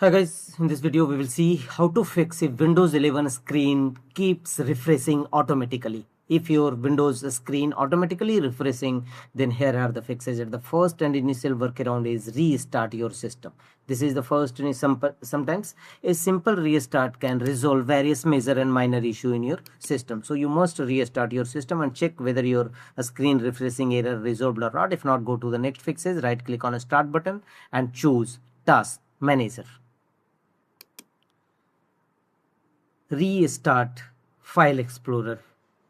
Hi guys, in this video we will see how to fix if Windows 11 screen keeps refreshing automatically. If your Windows screen automatically refreshing, then here are the fixes. The first and initial workaround is restart your system. This is the first and sometimes a simple restart can resolve various major and minor issue in your system. So you must restart your system and check whether your screen refreshing error resolved or not. If not, go to the next fixes, right click on a start button and choose task manager. Restart File Explorer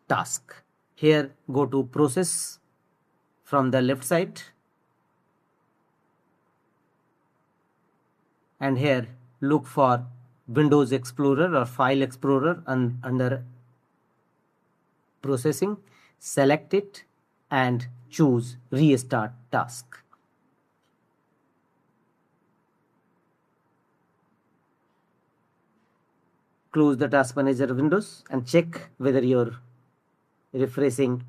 task. Here go to process from the left side and here look for Windows Explorer or File Explorer and under processing, select it and choose restart task. Close the task manager windows and check whether your refreshing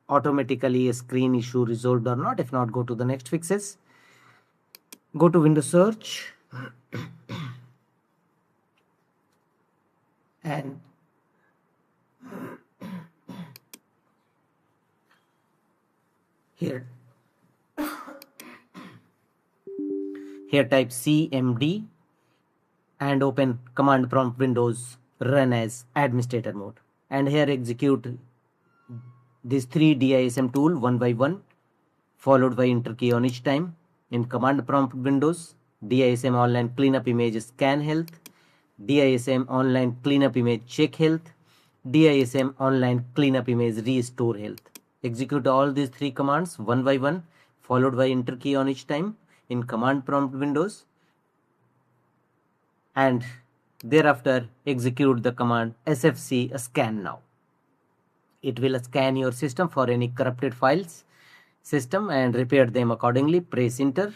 automatically a screen issue resolved or not. If not, go to the next fixes. Go to Windows search and here type cmd and open command prompt windows, run as administrator mode, and here execute these three DISM tool one by one, followed by enter key on each time. In command prompt windows, DISM online cleanup image scan health, DISM online cleanup image check health, DISM online cleanup image restore health. Execute all these three commands one by one, followed by enter key on each time in command prompt windows, and thereafter execute the command sfc scan now. It will scan your system for any corrupted files system and repair them accordingly. Press enter.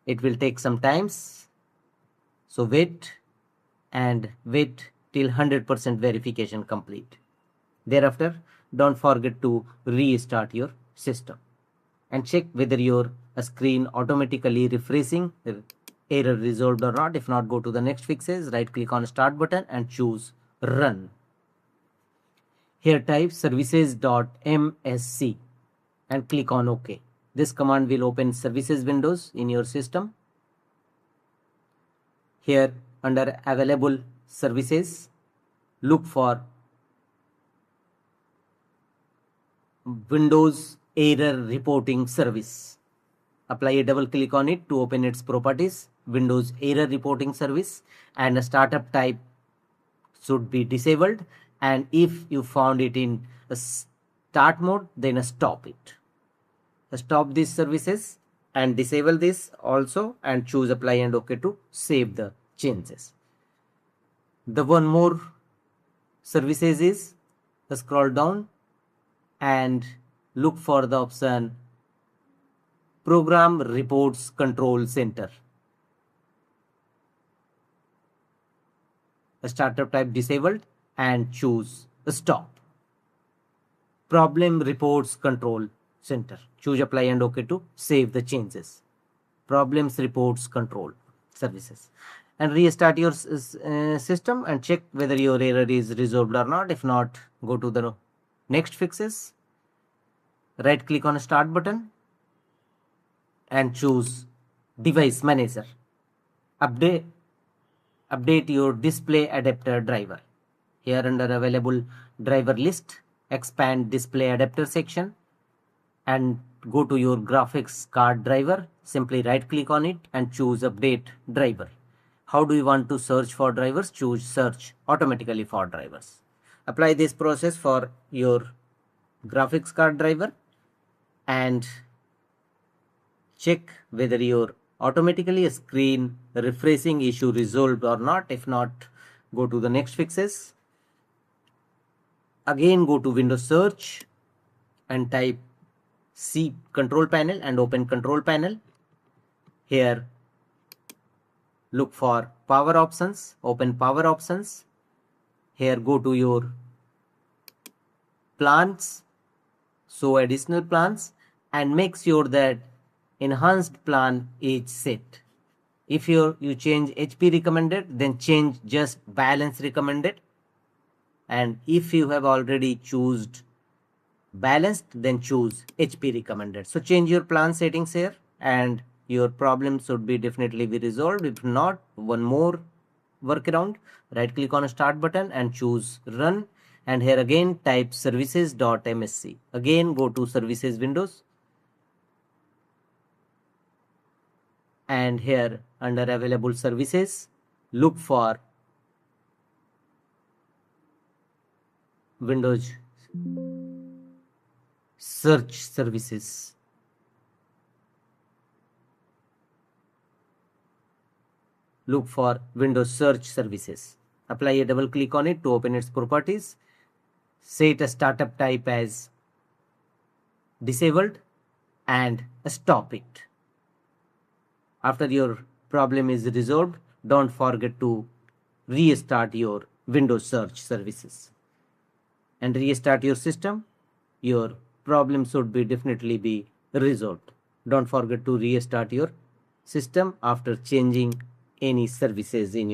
It will take some times, so wait till 100% verification complete. Thereafter, don't forget to restart your system and check whether your screen automatically refreshing error resolved or not. If not, go to the next fixes, right click on start button and choose run. Here type services.msc and click on OK. This command will open services windows in your system. Here under available services, look for Windows error reporting service. Apply a double click on it to open its properties, Windows error reporting service, and a startup type should be disabled, and if you found it in a start mode, then stop it. Stop these services and disable this also and choose apply and OK to save the changes. The one more services is scroll down and look for the option Program Reports Control Center. A startup type disabled and choose stop. Problem Reports Control Center. Choose apply and OK to save the changes. Problems Reports Control Services. And restart your system and check whether your error is resolved or not. If not, go to the next fixes. Right click on start button and choose device manager. Update your display adapter driver. Here under available driver list, expand display adapter section and go to your graphics card driver. Simply right click on it and choose update driver. How do you want to search for drivers? Choose search automatically for drivers. Apply this process for your graphics card driver and check whether your automatically screen refreshing issue resolved or not. If not, go to the next fixes. Again go to Windows search and type C control panel and open control panel. Here look for power options, open power options. Here go to your plans, show additional plans and make sure that enhanced plan is set. If you change HP recommended, then change just balance recommended. And if you have already chosen balanced, then choose HP recommended. So change your plan settings here and your problem should be definitely be resolved. If not, one more workaround, right click on start button and choose run, and here again type services.msc. again go to services windows and here under available services look for Windows search services. Look for Windows search services. Apply a double click on it to open its properties. Set a startup type as disabled and stop it. After your problem is resolved, don't forget to restart your Windows search services and restart your system. Your problem should be definitely be resolved. Don't forget to restart your system after changing any services in your